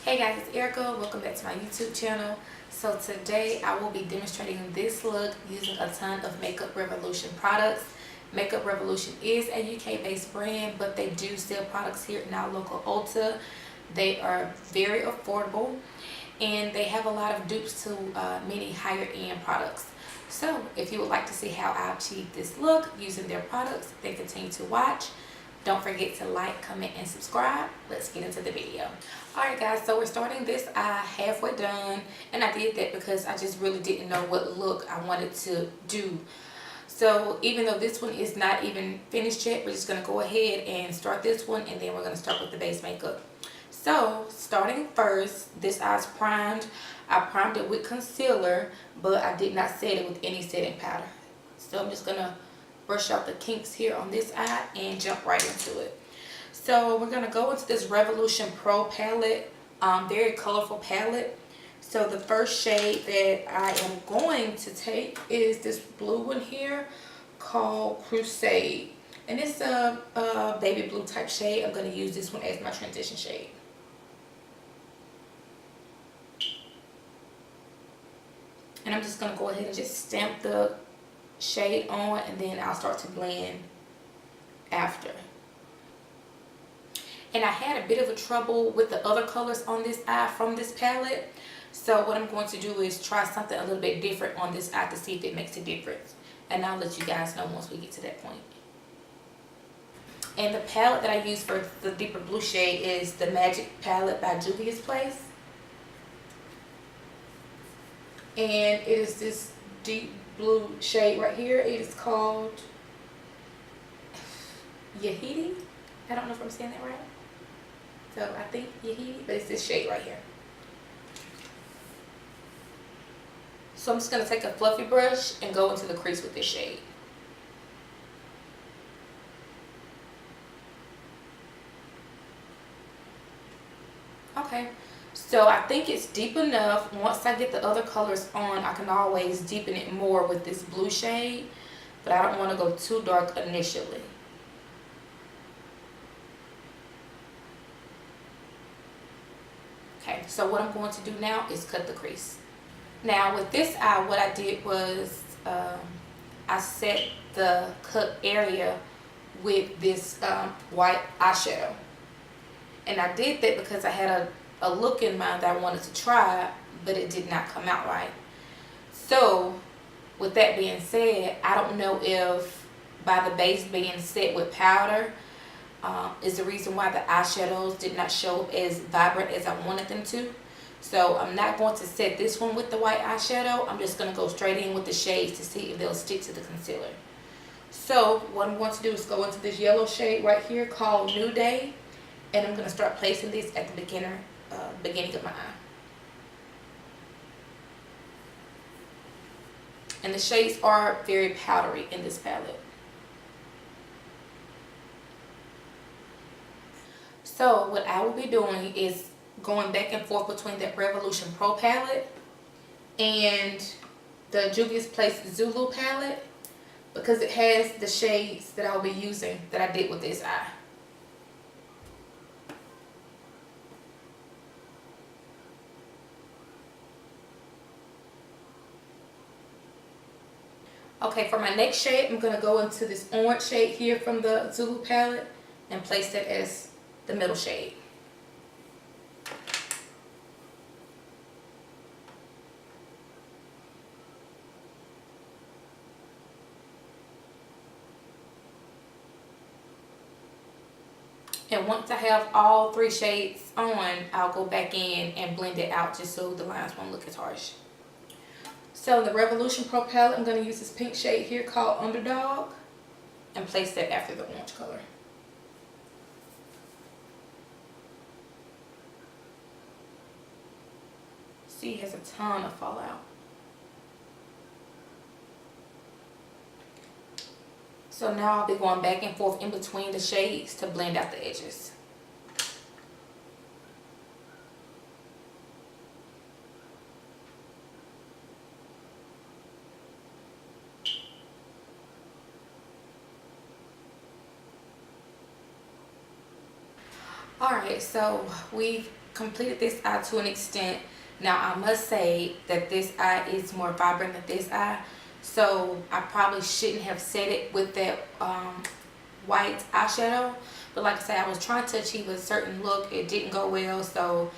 Hey guys, it's Erica. Welcome back to my YouTube channel. So today I will be demonstrating this look using a ton of Makeup Revolution products. Makeup Revolution is a UK based brand, but they do sell products here in our local Ulta. They are very affordable and they have a lot of dupes to many higher end products. So if you would like to see how I achieve this look using their products, then continue to watch. Don't forget to like, comment, and subscribe. Let's get into the video. Alright guys, so we're starting this eye halfway done, and I did that because I just really didn't know what look I wanted to do. So even though this one is not even finished yet, we're just going to go ahead and start this one, and then we're going to start with the base makeup. So starting first, this eye's primed. I primed it with concealer, but I did not set it with any setting powder. So I'm just going to brush out the kinks here on this eye and jump right into it. So we're going to go into this Revolution Pro palette, very colorful palette. So the first shade that I am going to take is this blue one here called Crusade. And it's a baby blue type shade. I'm going to use this one as my transition shade. And I'm just going to go ahead and just stamp the shade on, and then I'll start to blend after. And I had a bit of a trouble with the other colors on this eye from this palette, so what I'm going to do is try something a little bit different on this eye to see if it makes a difference, and I'll let you guys know once we get to that point. And the palette that I use for the deeper blue shade is the Magic palette by Juvia's Place, and it is this deep blue shade right here. It is called Yahidi. I don't know if I'm saying that right. So I think Yahidi, but it's this shade right here. So I'm just going to take a fluffy brush and go into the crease with this shade. Okay, so I think it's deep enough. Once I get the other colors on, I can always deepen it more with this blue shade, but I don't want to go too dark initially. Okay, so what I'm going to do now is cut the crease. Now with this eye, what I did was I set the cut area with this white eyeshadow. And I did that because I had a look in mind that I wanted to try, but it did not come out right. So with that being said, I don't know if by the base being set with powder is the reason why the eyeshadows did not show as vibrant as I wanted them to. So I'm not going to set this one with the white eyeshadow. I'm just going to go straight in with the shades to see if they'll stick to the concealer. So what I'm going to do is go into this yellow shade right here called New Day, and I'm going to start placing this at the beginning of my eye. And the shades are very powdery in this palette. So what I will be doing is going back and forth between that Revolution Pro palette and the Juvia's Place Zulu palette, because it has the shades that I'll be using that I did with this eye. Okay, for my next shade, I'm going to go into this orange shade here from the Zulu palette and place that as the middle shade. And once I have all three shades on, I'll go back in and blend it out just so the lines won't look as harsh. So the Revolution Pro palette, I'm going to use this pink shade here called Underdog and place that after the orange color. See, it has a ton of fallout. So now I'll be going back and forth in between the shades to blend out the edges. Alright, so we've completed this eye to an extent. Now I must say that this eye is more vibrant than this eye, so I probably shouldn't have set it with that white eyeshadow. But like I said, I was trying to achieve a certain look. It didn't go well, so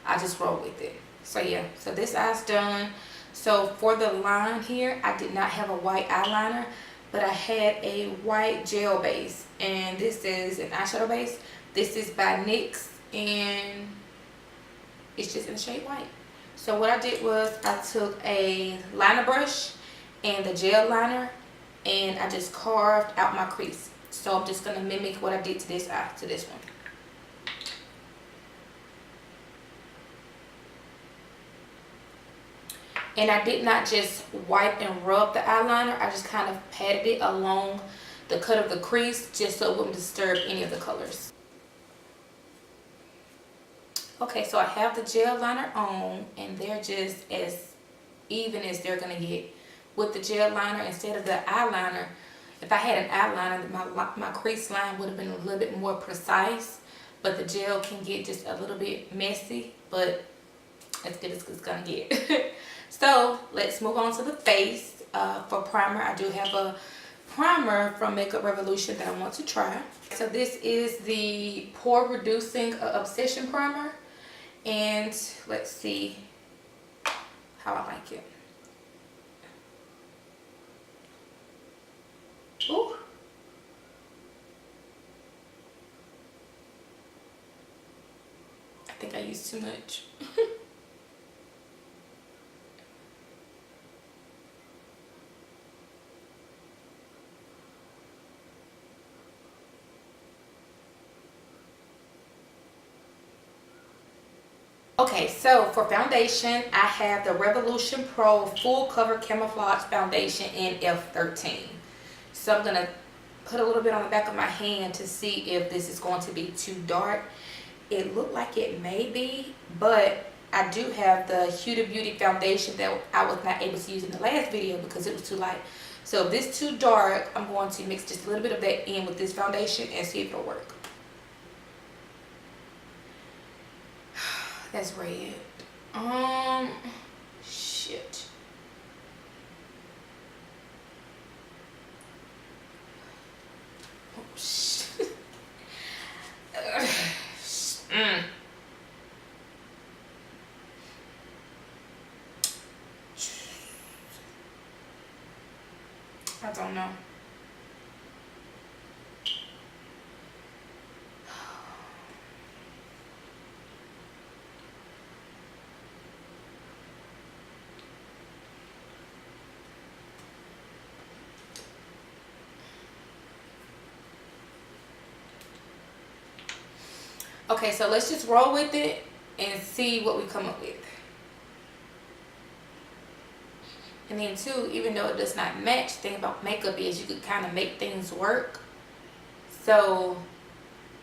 I just rolled with it. So yeah, so this eye's done. So for the line here, I did not have a white eyeliner, but I had a white gel base, and this is an eyeshadow base. This is by NYX, and it's just in the shade white. So what I did was I took a liner brush and the gel liner, and I just carved out my crease. So I'm just going to mimic what I did to this eye, to this one. And I did not just wipe and rub the eyeliner. I just kind of patted it along the cut of the crease just so it wouldn't disturb any of the colors. Okay, so I have the gel liner on, and they're just as even as they're going to get. With the gel liner instead of the eyeliner, if I had an eyeliner, my crease line would have been a little bit more precise. But the gel can get just a little bit messy, but as good as it's going to get. So let's move on to the face. For primer, I do have a primer from Makeup Revolution that I want to try. So this is the Pore Reducing Obsession Primer. And let's see how I like it. Ooh. I think I used too much. Okay, so for foundation, I have the Revolution Pro Full Cover Camouflage Foundation in F13. So I'm going to put a little bit on the back of my hand to see if this is going to be too dark. It looked like it may be, but I do have the Huda Beauty foundation that I was not able to use in the last video because it was too light. So if this is too dark, I'm going to mix just a little bit of that in with this foundation and see if it'll work. That's red. Shit. Oh, shit. I don't know. Okay, so let's just roll with it and see what we come up with. And then too, even though it does not match, the thing about makeup is you could kind of make things work. So,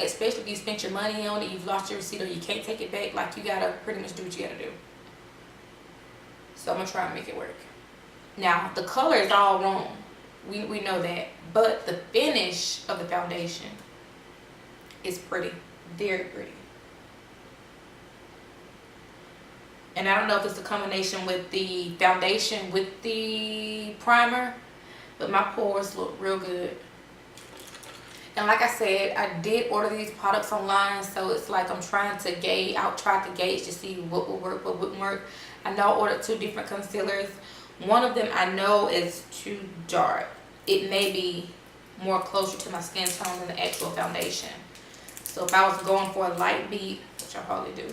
especially if you spent your money on it, you've lost your receipt or you can't take it back, like you gotta pretty much do what you gotta do. So I'm gonna try and make it work. Now, the color is all wrong. We know that. But the finish of the foundation is pretty. Very pretty. And I don't know if it's a combination with the foundation with the primer, but my pores look real good. And like I said, I did order these products online, so it's like I'm trying to gauge. I'll try to gauge to see what will work, what wouldn't work. I know I ordered 2 different concealers. One of them I know is too dark. It may be more closer to my skin tone than the actual foundation. So if I was going for a light beat, which I probably do,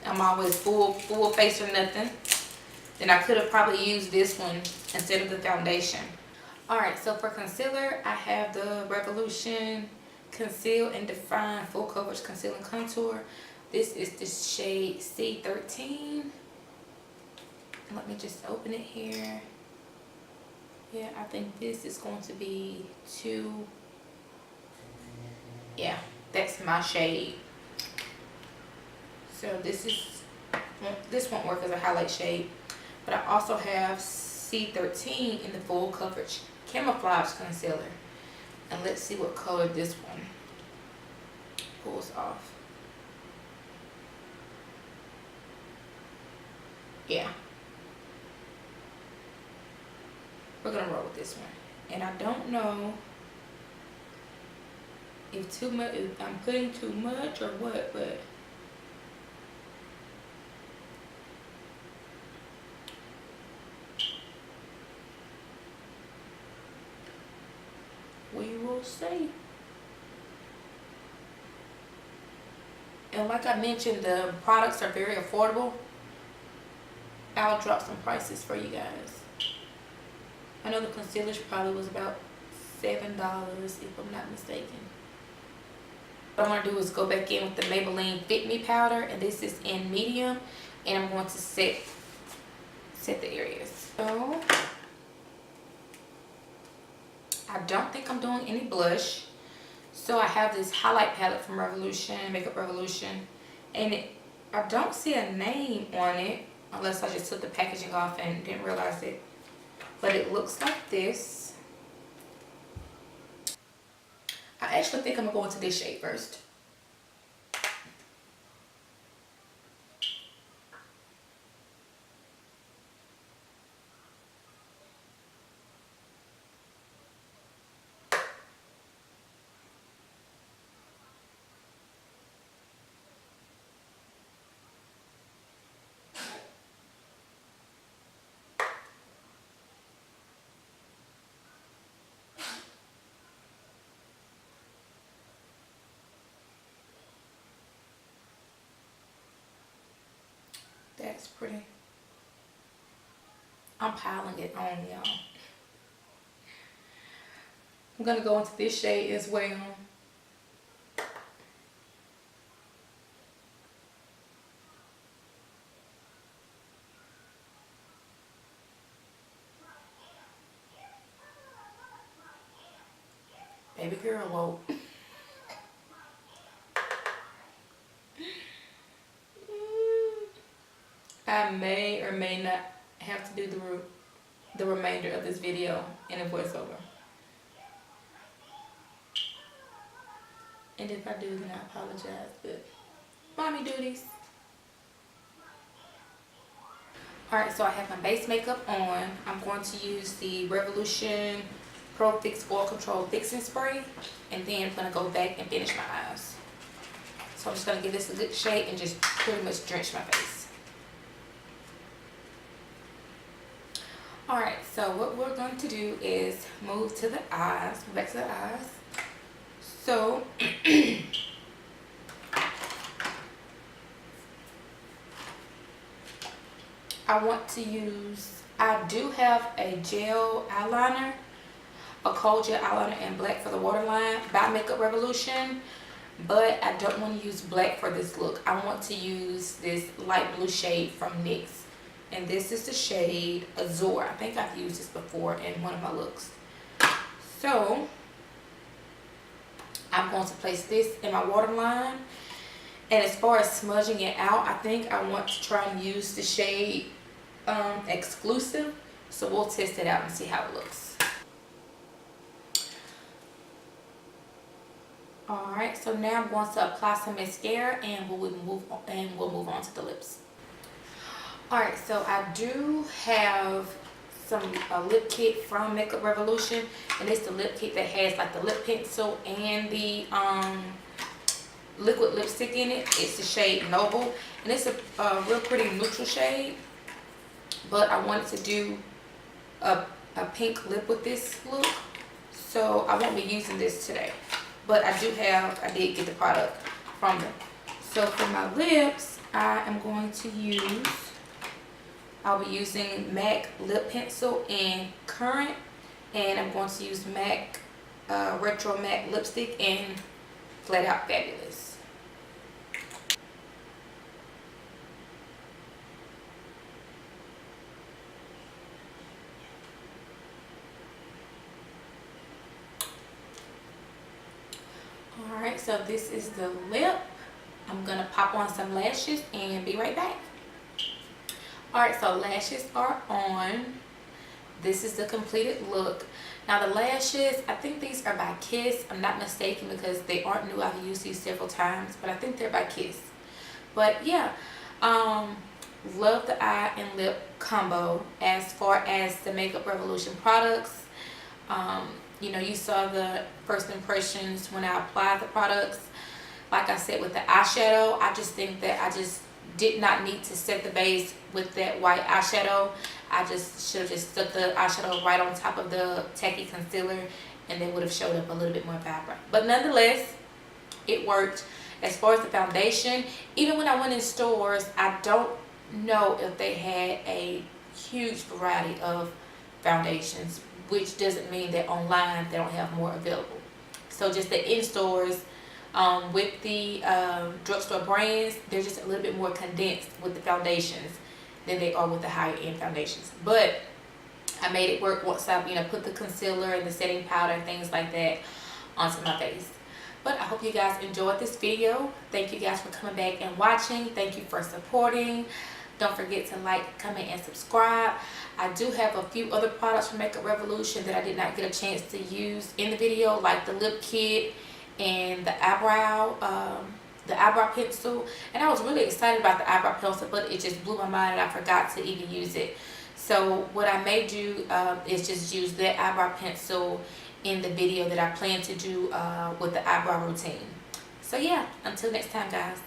I'm always full face or nothing, then I could have probably used this one instead of the foundation. Alright, so for concealer, I have the Revolution Conceal and Define Full Coverage Conceal and Contour. This is the shade C13. Let me just open it here. Yeah, I think this is going to be 2. Yeah. That's my shade. So this won't work as a highlight shade. But I also have C13 in the Full Coverage Camouflage Concealer. And let's see what color this one pulls off. Yeah, we're gonna roll with this one. And I don't know if too much, if I'm putting too much or what, but we will see. And like I mentioned, the products are very affordable. I'll drop some prices for you guys. I know the concealer probably was about $7 if I'm not mistaken. What I'm going to do is go back in with the Maybelline Fit Me powder, and this is in medium, and I'm going to set the areas. So I don't think I'm doing any blush. So I have this highlight palette from Revolution, Makeup Revolution, and I don't see a name on it unless I just took the packaging off and didn't realize it. But it looks like this. I actually think I'm gonna go into this shade first. That's pretty. I'm piling it on, y'all. I'm gonna go into this shade as well. Baby girl, whoa. I may or may not have to do the remainder of this video in a voiceover. And if I do, then I apologize, but mommy duties. Alright, so I have my base makeup on. I'm going to use the Revolution Pro Fix Oil Control Fixing Spray, and then I'm going to go back and finish my eyes. So I'm just going to give this a good shake and just pretty much drench my face. Alright, so what we're going to do is move to the eyes, move back to the eyes. So, I want to use, I do have a gel eyeliner, a cold gel eyeliner in black for the waterline by Makeup Revolution, but I don't want to use black for this look. I want to use this light blue shade from NYX, and this is the shade Azure. I think I've used this before in one of my looks. So I'm going to place this in my waterline, and as far as smudging it out, I think I want to try and use the shade Exclusive, so we'll test it out and see how it looks. Alright, so now I'm going to apply some mascara, and we'll move on to the lips. Alright, so I do have a lip kit from Makeup Revolution, and it's the lip kit that has like the lip pencil and the liquid lipstick in it. It's the shade Noble, and it's a real pretty neutral shade, but I wanted to do a pink lip with this look, so I won't be using this today, but I did get the product from them. So for my lips, I'll be using MAC lip pencil in Currant, and I'm going to use MAC Retro Matte lipstick in Flat Out Fabulous. Alright, so this is the lip. I'm gonna pop on some lashes and be right back. Alright, so lashes are on. This is the completed look. Now the lashes, I think these are by Kiss. I'm not mistaken because they aren't new. I've used these several times, but I think they're by Kiss. But yeah, love the eye and lip combo. As far as the Makeup Revolution products, you know, you saw the first impressions when I applied the products. Like I said, with the eyeshadow, I just think that I just did not need to set the base with that white eyeshadow. I just should have just stuck the eyeshadow right on top of the tacky concealer, and they would have showed up a little bit more vibrant. But nonetheless, it worked. As far as the foundation, even when I went in stores, I don't know if they had a huge variety of foundations, which doesn't mean that online they don't have more available. So just the in stores, with the drugstore brands, they're just a little bit more condensed with the foundations than they are with the higher end foundations. But I made it work once I, you know, put the concealer and the setting powder and things like that onto my face. But I hope you guys enjoyed this video. Thank you guys for coming back and watching. Thank you for supporting. Don't forget to like, comment, and subscribe. I do have a few other products from Makeup Revolution that I did not get a chance to use in the video, like the lip kit and the eyebrow pencil. And I was really excited about the eyebrow pencil, but it just blew my mind and I forgot to even use it. So what I may do is just use that eyebrow pencil in the video that I plan to do with the eyebrow routine. So yeah, until next time, guys.